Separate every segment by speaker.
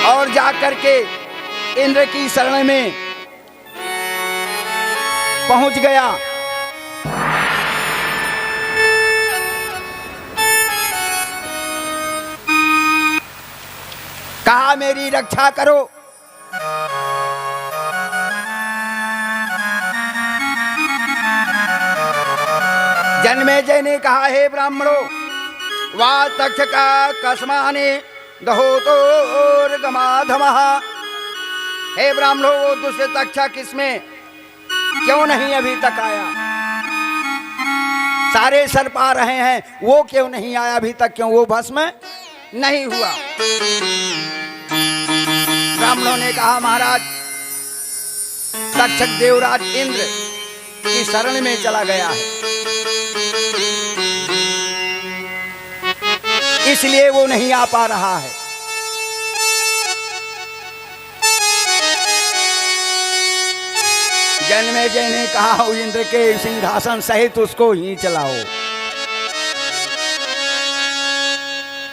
Speaker 1: और जाकर के इंद्र की शरण में पहुंच गया। कहा मेरी रक्षा करो। जन्मेजय ने कहा हे ब्राह्मणों, वा तक्षका कस्माने दहोतोर्गमाधमः। हे ब्राह्मणों, वो दुष्ट तक्षक किसमें क्यों नहीं अभी तक आया? सारे सर्प आ रहे हैं, वो क्यों नहीं आया अभी तक? क्यों वो भस्म नहीं हुआ? ब्राह्मणों ने कहा महाराज, तक्षक देवराज इंद्र की शरण में चला गया है, इसलिए वो नहीं आ पा रहा है। जन्मेजय ने कहा इंद्र के सिंहासन सहित उसको ही चलाओ,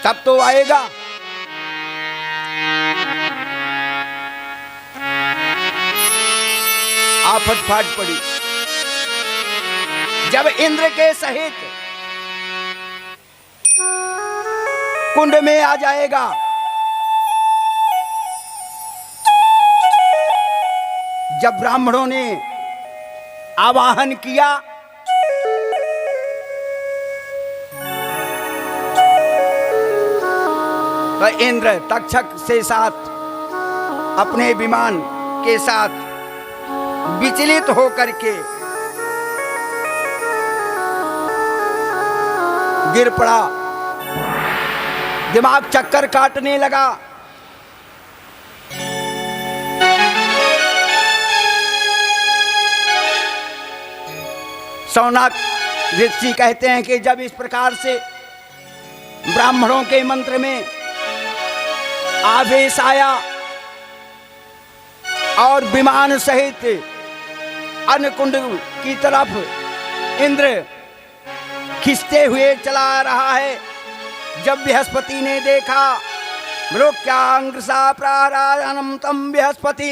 Speaker 1: तब तो आएगा। आफत फाट पड़ी जब इंद्र के सहित कुंड में आ जाएगा। जब ब्राह्मणों ने आवाहन किया तो इंद्र तक्षक से साथ अपने विमान के साथ विचलित होकर के गिर पड़ा, दिमाग चक्कर काटने लगा। सौनक ऋषि कहते हैं कि जब इस प्रकार से ब्राह्मणों के मंत्र में आवेश आया और विमान सहित अन्नकुंड की तरफ इंद्र खिंचते हुए चला रहा है, जब बृहस्पति ने देखा मृक्यांग्रसा प्रारायणम तम बृहस्पति,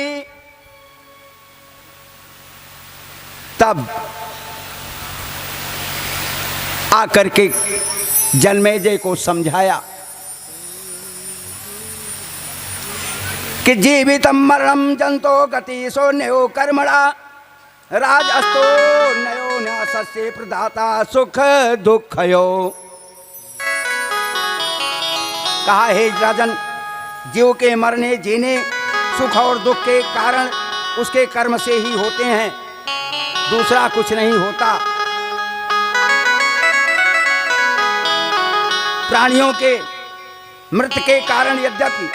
Speaker 1: तब आकर के जन्मेजय को समझाया कि जीवितम मरणम जंतो गति सोन्यो कर्मणा राजस्तो नयो न्यासस्य प्रदाता सुख दुखयो। कहा हे राजन, जीव के मरने जीने सुख और दुख के कारण उसके कर्म से ही होते हैं, दूसरा कुछ नहीं होता। प्राणियों के मृत के कारण यद्यपि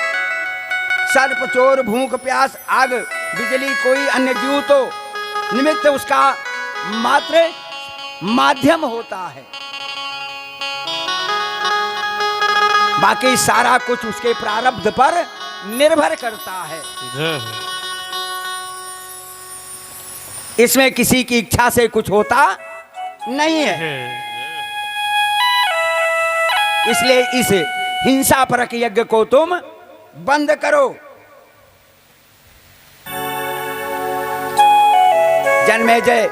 Speaker 1: सर्प चोर भूख प्यास आग बिजली कोई अन्य जीव तो निमित्त उसका मात्र माध्यम होता है, बाकी सारा कुछ उसके प्रारब्ध पर निर्भर करता है। इसमें किसी की इच्छा से कुछ होता नहीं है। इसलिए इस हिंसा परक यज्ञ को तुम बंद करो। जन्मेजय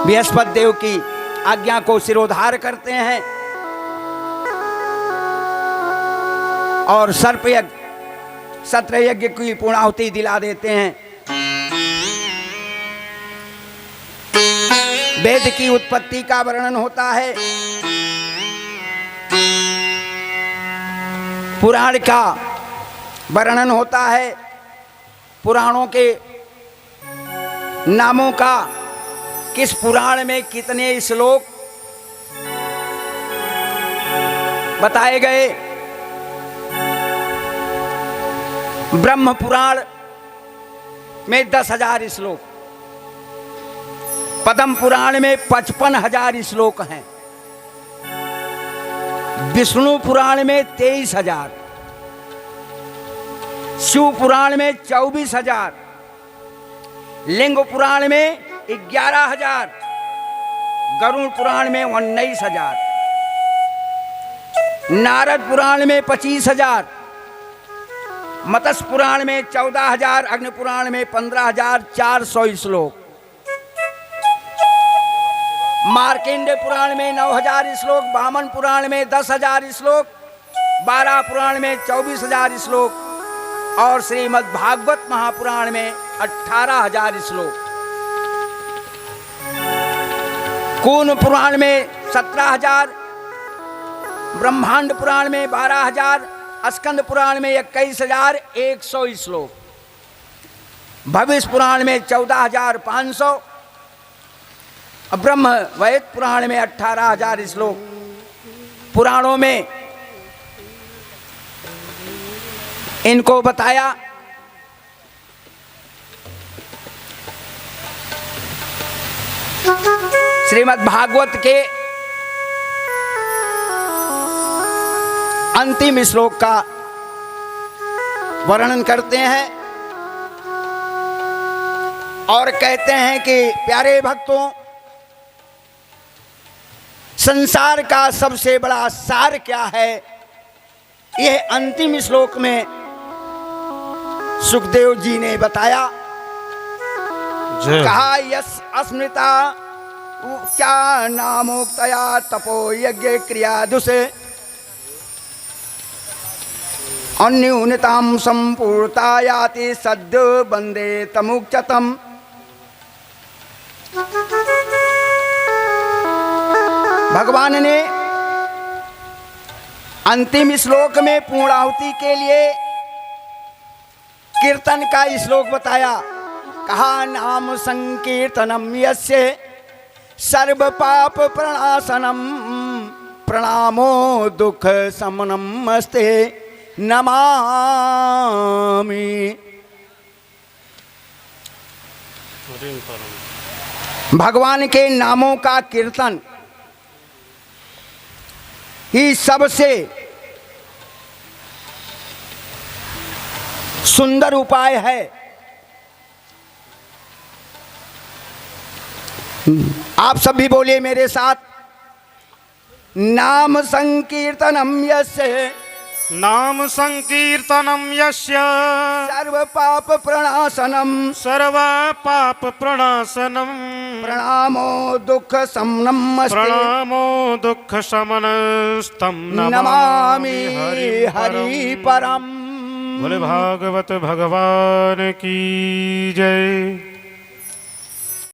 Speaker 1: बृहस्पति देव की आज्ञा को सिरोधार करते हैं और सर्प यज्ञ सत्र यज्ञ की पूर्णाहुति दिला देते हैं। वेद की उत्पत्ति का वर्णन होता है, पुराण का वर्णन होता है, पुराणों के नामों का, किस पुराण में कितने श्लोक बताए गए। ब्रह्म पुराण में 10,000 श्लोक, पद्म पुराण में 55,000 श्लोक हैं, विष्णु पुराण में 23,000, शिव पुराण में 24,000, लिंग पुराण में 11,000, गरुड़ पुराण में 19,000, नारद पुराण में 25,000, मत्स्य पुराण में 14,000, अग्नि पुराण में 15,400 श्लोक, मार्कंडेय पुराण में 9,000 श्लोक, वामन पुराण में 10,000 श्लोक, 12 पुराण में 24,000 श्लोक और श्रीमद् भागवत महापुराण में 18,000 श्लोक। कून पुराण में 17,000, ब्रह्मांड पुराण में 12,000, स्कंद पुराण में 21,100 श्लोक, भविष्य पुराण में 14,500, ब्रह्म वैद पुराण में 18,000 श्लोक। पुराणों में इनको बताया। श्रीमद् भागवत के अंतिम श्लोक का वर्णन करते हैं और कहते हैं कि प्यारे भक्तों, संसार का सबसे बड़ा सार क्या है, यह अंतिम श्लोक में सुखदेव जी ने बताया। कहा यस अस्मृता क्या नामोक्तया तपो यज्ञ क्रियादुषे अन्यूनताम संपूर्णता याति सद्यो बंदे तमुच्यतम। भगवान ने अंतिम श्लोक में पूर्णाहुति के लिए कीर्तन का श्लोक बताया। कहा नाम संकीर्तनम यस्य सर्व पाप प्रणाशनम प्रणामो दुख शमनम अस्ते नमामि। भगवान के नामों का कीर्तन ही सबसे सुंदर उपाय है। आप सब भी बोलिए मेरे साथ, नाम संकीर्तनम यस्य,
Speaker 2: नाम संकीर्तनम यस्य
Speaker 1: सर्व पाप प्रणाशनम,
Speaker 2: सर्व पाप प्रणाशनम
Speaker 1: प्रणामो दुख शमनम अस्ते,
Speaker 2: प्रणामो दुख शमनस्तम
Speaker 1: नमामि हरि परम।
Speaker 2: बोले भागवत भगवान की जय।